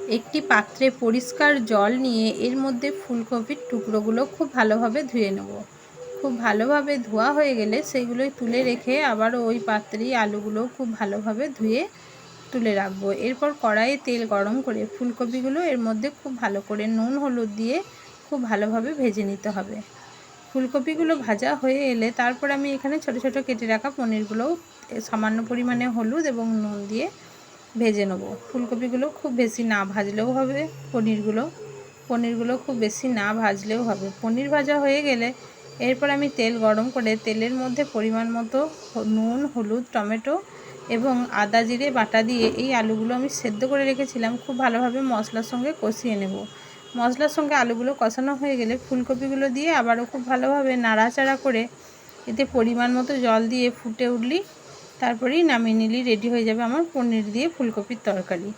একটি পাত্রে পরিষ্কার জল নিয়ে এর মধ্যে ফুলকপির টুকরোগুলো খুব ভালোভাবে ধুয়ে নেব। খুব ভালোভাবে ধোয়া হয়ে গেলে সেগুলোই তুলে রেখে আবারও ওই পাত্রেই আলুগুলো খুব ভালোভাবে ধুয়ে তুলে রাখবো। এরপর কড়াইয়ে তেল গরম করে ফুলকপিগুলো এর মধ্যে খুব ভালো করে নুন হলুদ দিয়ে খুব ভালোভাবে ভেজে নিতে হবে। ফুলকপিগুলো ভাজা হয়ে এলে তারপর আমি এখানে ছোট ছোট কেটে রাখা পনিরগুলোও সামান্য পরিমাণে হলুদ এবং নুন দিয়ে ভেজে নেব। ফুলকপিগুলো খুব বেশি না ভাজলেও হবে, পনিরগুলো খুব বেশি না ভাজলেও হবে। পনির ভাজা হয়ে গেলে এরপর আমি তেল গরম করে তেলের মধ্যে পরিমাণ মতো নুন হলুদ টমেটো এবং আদা জিরে বাটা দিয়ে এই আলুগুলো আমি সেদ্ধ করে রেখেছিলাম খুব ভালোভাবে মশলার সঙ্গে কষিয়ে নেব। মশলার সঙ্গে আলুগুলো কষানো হয়ে গেলে ফুলকপিগুলো দিয়ে আবারও খুব ভালোভাবে নাড়াচাড়া করে এতে পরিমাণ মতো জল দিয়ে ফুটে উঠলেই তারপরেই নামিয়ে নিলেই রেডি হয়ে যাবে আমার পনির দিয়ে ফুলকপির তরকারি।